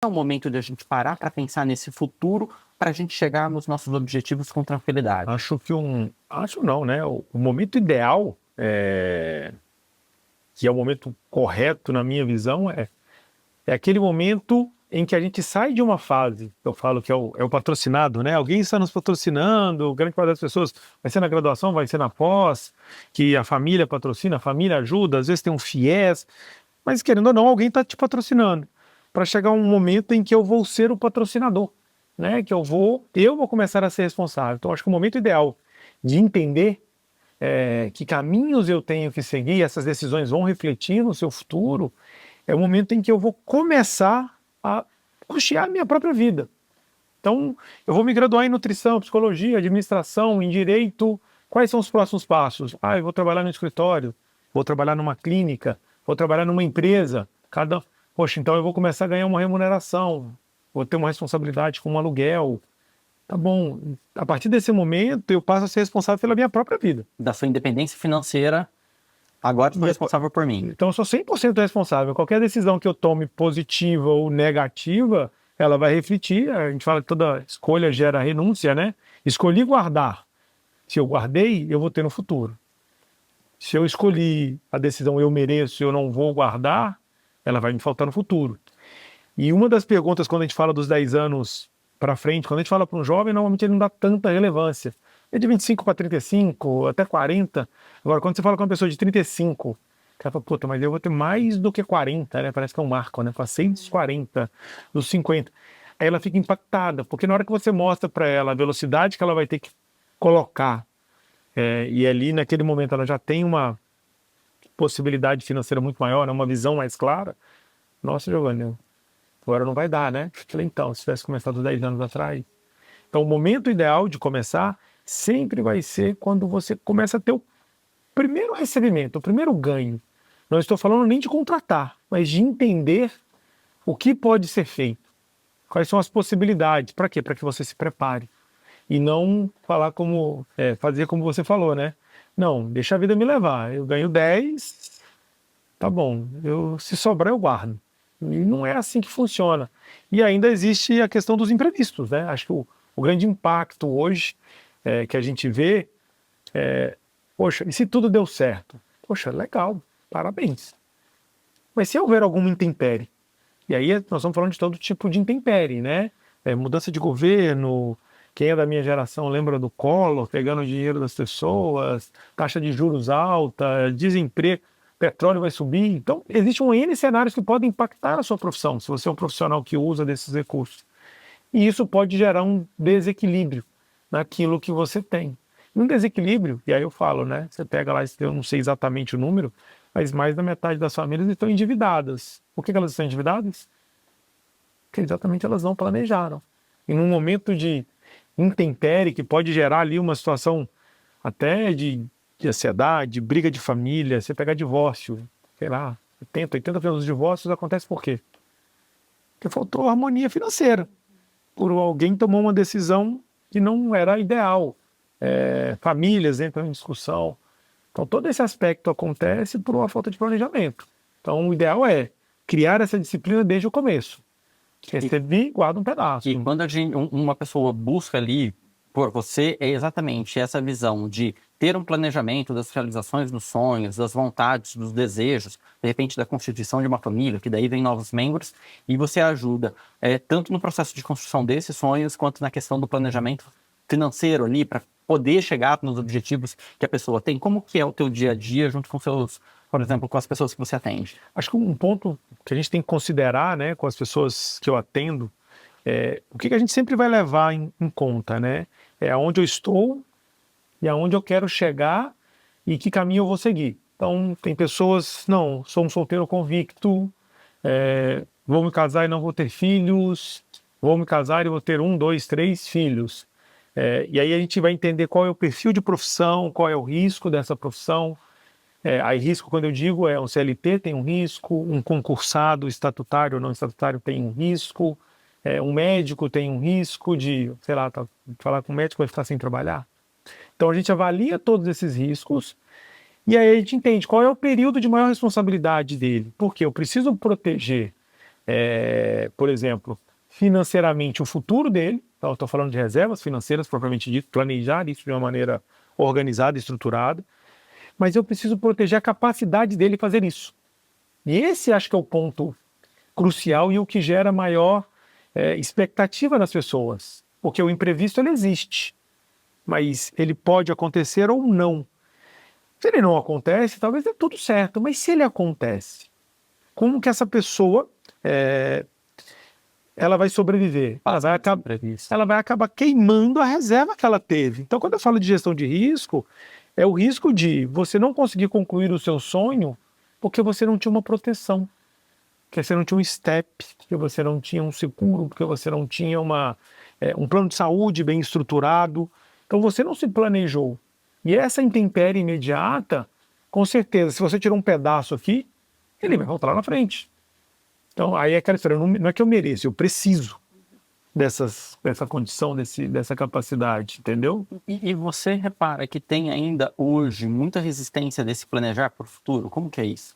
É o momento de a gente parar para pensar nesse futuro para a gente chegar nos nossos objetivos com tranquilidade. Acho não, né? O momento ideal, que é o momento correto na minha visão, é aquele momento em que a gente sai de uma fase, eu falo que é o patrocinado, né? Alguém está nos patrocinando, grande parte das pessoas vai ser na graduação, vai ser na pós, que a família patrocina, a família ajuda, às vezes tem um FIES, mas querendo ou não, alguém está te patrocinando, para chegar um momento em que eu vou ser o patrocinador, né? Que eu vou começar a ser responsável. Então, acho que o momento ideal de entender que caminhos eu tenho que seguir, essas decisões vão refletir no seu futuro, é o momento em que eu vou começar a custear a minha própria vida. Então, eu vou me graduar em nutrição, psicologia, administração, em direito. Quais são os próximos passos? Eu vou trabalhar no escritório, vou trabalhar numa clínica, vou trabalhar numa empresa. Poxa, então eu vou começar a ganhar uma remuneração, vou ter uma responsabilidade com um aluguel. Tá bom, a partir desse momento eu passo a ser responsável pela minha própria vida. Da sua independência financeira, agora eu sou responsável por mim. Então eu sou 100% responsável. Qualquer decisão que eu tome, positiva ou negativa, ela vai refletir. A gente fala que toda escolha gera renúncia, né? Escolhi guardar. Se eu guardei, eu vou ter no futuro. Se eu escolhi a decisão eu mereço, eu não vou guardar, ela vai me faltar no futuro. E uma das perguntas, quando a gente fala dos 10 anos para frente, quando a gente fala para um jovem, normalmente ele não dá tanta relevância. É de 25 para 35, até 40. Agora, quando você fala com uma pessoa de 35, o cara fala, puta, mas eu vou ter mais do que 40, né? Parece que é um marco, né? Passei dos 40, dos 50. Aí ela fica impactada, porque na hora que você mostra para ela a velocidade que ela vai ter que colocar, e ali naquele momento ela já tem uma possibilidade financeira muito maior, né? Uma visão mais clara. Nossa, Giovanni, agora não vai dar, né? Falei, então, se tivesse começado 10 anos atrás. Então, o momento ideal de começar sempre vai ser quando você começa a ter o primeiro recebimento, o primeiro ganho. Não estou falando nem de contratar, mas de entender o que pode ser feito. Quais são as possibilidades. Para quê? Para que você se prepare. E não fazer como você falou, né? Não, deixa a vida me levar. Eu ganho 10, tá bom. Se sobrar, eu guardo. E não é assim que funciona. E ainda existe a questão dos imprevistos, né? Acho que o grande impacto hoje que a gente vê poxa, e se tudo deu certo? Poxa, legal, parabéns. Mas se houver alguma intempérie? E aí nós estamos falando de todo tipo de intempérie, né? Mudança de governo, quem é da minha geração lembra do Collor, pegando o dinheiro das pessoas, taxa de juros alta, desemprego, petróleo vai subir. Então, existe um N cenários que podem impactar a sua profissão, se você é um profissional que usa desses recursos. E isso pode gerar um desequilíbrio naquilo que você tem. Um desequilíbrio, e aí eu falo, né? Você pega lá, eu não sei exatamente o número, mas mais da metade das famílias estão endividadas. Por que elas estão endividadas? Porque exatamente elas não planejaram. E num momento de intempérie, que pode gerar ali uma situação até de ansiedade, de briga de família, você pegar divórcio, sei lá, 80% dos divórcios acontece por quê? Porque faltou harmonia financeira. Por alguém tomou uma decisão que não era ideal. Famílias entram em discussão. Então, todo esse aspecto acontece por uma falta de planejamento. Então, o ideal é criar essa disciplina desde o começo. Recebi, guarda um pedaço. E quando uma pessoa busca ali por você, é exatamente essa visão de ter um planejamento das realizações dos sonhos, das vontades, dos desejos, de repente da constituição de uma família, que daí vem novos membros, e você ajuda tanto no processo de construção desses sonhos, quanto na questão do planejamento financeiro ali, para poder chegar nos objetivos que a pessoa tem. Como que é o teu dia a dia junto com seus, por exemplo, com as pessoas que você atende? Acho que um ponto que a gente tem que considerar, né, com as pessoas que eu atendo, o que a gente sempre vai levar em conta, né? É aonde eu estou e aonde eu quero chegar e que caminho eu vou seguir. Então, tem pessoas, não, sou um solteiro convicto, vou me casar e não vou ter filhos, vou me casar e vou ter 1, 2, 3 filhos. E aí a gente vai entender qual é o perfil de profissão, qual é o risco dessa profissão. Aí risco, quando eu digo, um CLT tem um risco, um concursado estatutário ou não estatutário tem um risco, um médico tem um risco de, sei lá, falar com o médico vai ficar sem trabalhar. Então a gente avalia todos esses riscos e aí a gente entende qual é o período de maior responsabilidade dele. Porque eu preciso proteger por exemplo, financeiramente o futuro dele. Então, eu estou falando de reservas financeiras, propriamente dito, planejar isso de uma maneira organizada, estruturada. Mas eu preciso proteger a capacidade dele fazer isso. E esse acho que é o ponto crucial e o que gera maior expectativa nas pessoas. Porque o imprevisto ele existe, mas ele pode acontecer ou não. Se ele não acontece, talvez dê tudo certo, mas se ele acontece, como que essa pessoa ela vai sobreviver? Ela vai acabar queimando a reserva que ela teve. Então, quando eu falo de gestão de risco, é o risco de você não conseguir concluir o seu sonho porque você não tinha uma proteção, porque você não tinha um step, porque você não tinha um seguro, porque você não tinha um plano de saúde bem estruturado. Então, você não se planejou. E essa intempérie imediata, com certeza, se você tirar um pedaço aqui, ele vai voltar lá na frente. Então, aí é aquela história, não é que eu mereço, eu preciso dessa condição, dessa capacidade, entendeu? E você repara que tem ainda hoje muita resistência desse planejar para o futuro? Como que é isso?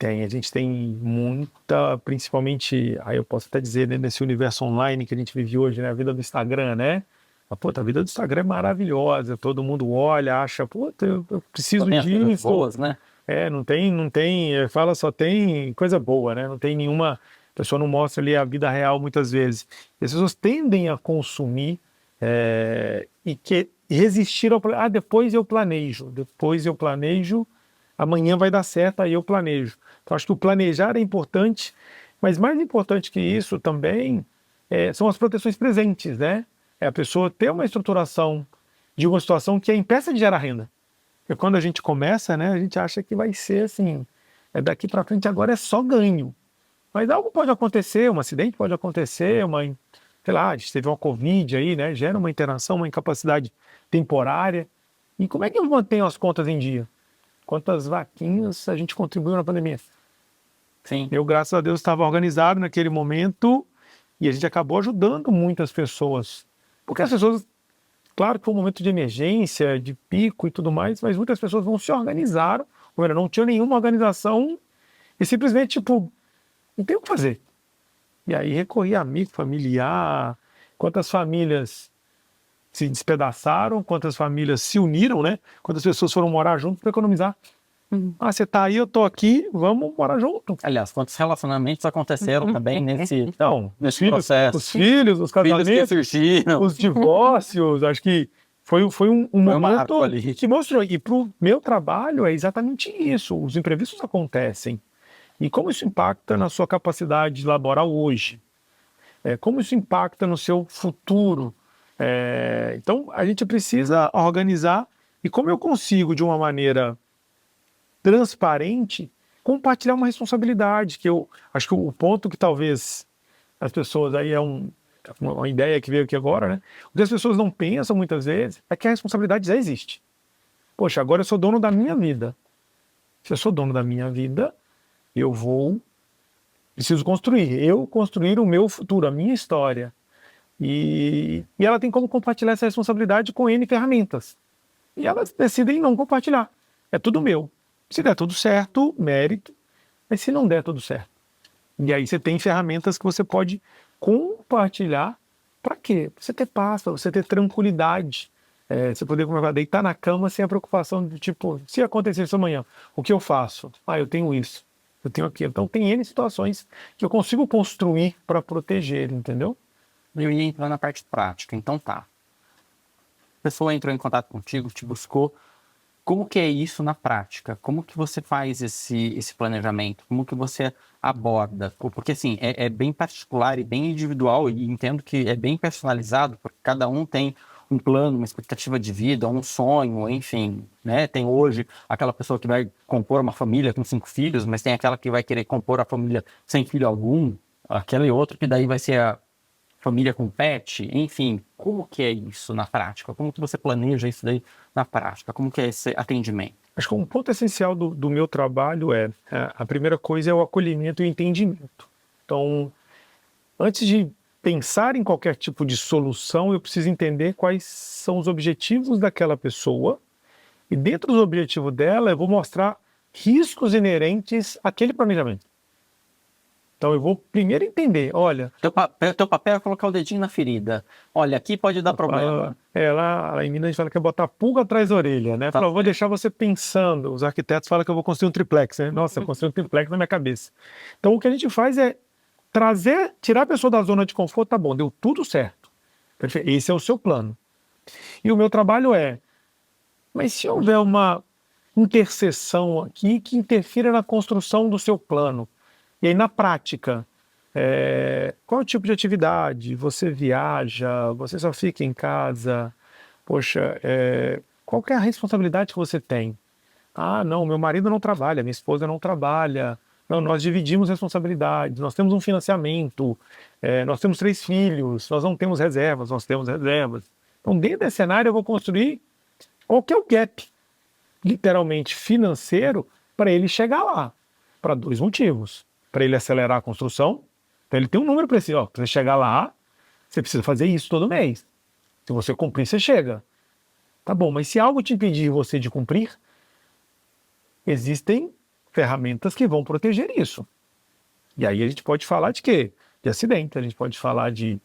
A gente tem muita, principalmente, aí eu posso até dizer, né, nesse universo online que a gente vive hoje, né, a vida do Instagram, né? A vida do Instagram é maravilhosa, todo mundo olha, acha, eu preciso disso. Boas, né? Não tem, fala só tem coisa boa, né? Não tem nenhuma, a pessoa não mostra ali a vida real muitas vezes. E as pessoas tendem a consumir e resistir ao depois eu planejo, amanhã vai dar certo, aí eu planejo. Então acho que o planejar é importante, mas mais importante que isso também são as proteções presentes, né? É a pessoa ter uma estruturação de uma situação que a impeça de gerar renda. Porque quando a gente começa, né, a gente acha que vai ser assim, daqui para frente agora é só ganho. Mas algo pode acontecer, um acidente pode acontecer, sei lá, a gente teve uma Covid aí, né, gera uma internação, uma incapacidade temporária. E como é que eu mantenho as contas em dia? Quantas vaquinhas a gente contribuiu na pandemia? Sim. Eu, graças a Deus, estava organizado naquele momento e a gente acabou ajudando muitas pessoas. Porque as pessoas, claro que foi um momento de emergência, de pico e tudo mais, mas muitas pessoas não se organizaram, ou melhor, não tinham nenhuma organização e simplesmente, tipo, não tem o que fazer. E aí recorri a amigo, familiar, quantas famílias se despedaçaram, quantas famílias se uniram, né? Quantas pessoas foram morar junto para economizar. Você tá aí, eu tô aqui, vamos morar junto. Aliás, quantos relacionamentos aconteceram também nesse processo? Os filhos, os casamentos, os divórcios, acho que foi um momento que mostrou. E para o meu trabalho é exatamente isso, os imprevistos acontecem. E como isso impacta na sua capacidade laboral hoje? Como isso impacta no seu futuro? Então, a gente precisa organizar. E como eu consigo, de uma maneira transparente, compartilhar uma responsabilidade, que eu acho que o ponto que talvez as pessoas, aí uma ideia que veio aqui agora, né? O que as pessoas não pensam muitas vezes é que a responsabilidade já existe. Poxa, agora eu sou dono da minha vida. Se eu sou dono da minha vida, preciso construir o meu futuro, a minha história. E ela tem como compartilhar essa responsabilidade com N ferramentas. E elas decidem não compartilhar. É tudo meu. Se der tudo certo, mérito. Mas se não der tudo certo. E aí você tem ferramentas que você pode compartilhar. Para quê? Para você ter paz, para você ter tranquilidade. Você poder deitar na cama sem a preocupação de tipo, se acontecer isso amanhã, o que eu faço? Eu tenho isso, eu tenho aquilo. Então tem N situações que eu consigo construir para proteger, entendeu? Eu ia entrar na parte prática, então tá. A pessoa entrou em contato contigo, te buscou. Como que é isso na prática? Como que você faz esse planejamento? Como que você aborda? Porque assim, é bem particular e bem individual, e entendo que é bem personalizado, porque cada um tem um plano, uma expectativa de vida, um sonho, enfim, né? Tem hoje aquela pessoa que vai compor uma família com 5 filhos, mas tem aquela que vai querer compor a família sem filho algum, aquele outro que daí vai ser a família com pet, enfim. Como que é isso na prática? Como que você planeja isso daí na prática? Como que é esse atendimento? Acho que um ponto essencial do meu trabalho a primeira coisa é o acolhimento e o entendimento. Então, antes de pensar em qualquer tipo de solução, eu preciso entender quais são os objetivos daquela pessoa e dentro do objetivo dela eu vou mostrar riscos inerentes àquele planejamento. Então eu vou primeiro entender, olha, Teu papel é colocar o dedinho na ferida. Olha, aqui pode dar problema. Lá em Minas a gente fala que é botar pulga atrás da orelha, né? Fala, eu vou deixar você pensando. Os arquitetos falam que eu vou construir um triplex, né? Nossa, eu construí um triplex na minha cabeça. Então o que a gente faz é tirar a pessoa da zona de conforto, tá bom, deu tudo certo. Perfeito. Esse é o seu plano. E o meu trabalho mas se houver uma interseção aqui que interfira na construção do seu plano, e aí na prática, qual é o tipo de atividade? Você viaja? Você só fica em casa? Poxa, qual que é a responsabilidade que você tem? Ah, não, meu marido não trabalha, minha esposa não trabalha. Não, nós dividimos responsabilidades, nós temos um financiamento, nós temos 3 filhos, nós não temos reservas, nós temos reservas. Então, dentro desse cenário, eu vou construir qual que é o gap, literalmente financeiro, para ele chegar lá, para 2 motivos. Para ele acelerar a construção, então ele tem um número preciso, ó, para você chegar lá, você precisa fazer isso todo mês. Se você cumprir, você chega. Tá bom, mas se algo te impedir você de cumprir, existem ferramentas que vão proteger isso. E aí a gente pode falar de quê? De acidente, a gente pode falar de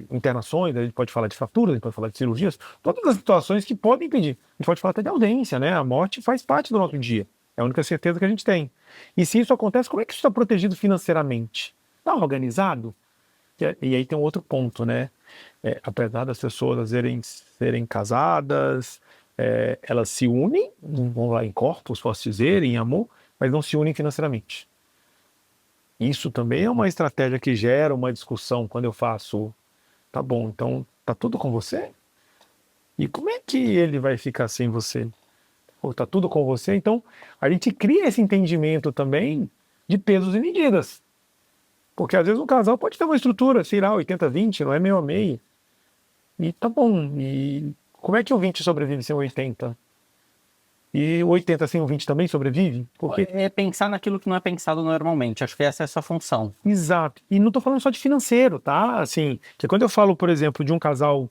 internações, a gente pode falar de fraturas, a gente pode falar de cirurgias, todas as situações que podem impedir. A gente pode falar até de ausência, né? A morte faz parte do nosso dia. É a única certeza que a gente tem. E se isso acontece, como é que isso está protegido financeiramente? Está organizado? E aí tem um outro ponto, né? Apesar das pessoas serem casadas, elas se unem, vão lá em corpos, posso dizer, em amor, mas não se unem financeiramente. Isso também é uma estratégia que gera uma discussão quando eu faço, tá bom, então tá tudo com você? E como é que ele vai ficar sem você? Ou tá tudo com você? Então a gente cria esse entendimento também de pesos e medidas. Porque às vezes um casal pode ter uma estrutura, sei lá, 80-20, não é meio a meio. E tá bom, e como é que o 20 sobrevive sem o 80? E o 80 sem o 20 também sobrevive? Porque... É pensar naquilo que não é pensado normalmente. Acho que essa é a sua função. Exato. E não estou falando só de financeiro, tá? Assim, que quando eu falo, por exemplo, de um casal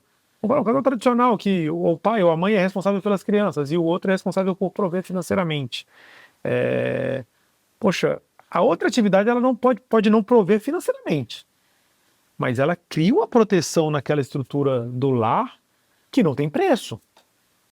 tradicional, que o pai ou a mãe é responsável pelas crianças e o outro é responsável por prover financeiramente. Poxa, a outra atividade ela não pode não prover financeiramente, mas ela cria uma proteção naquela estrutura do lar que não tem preço.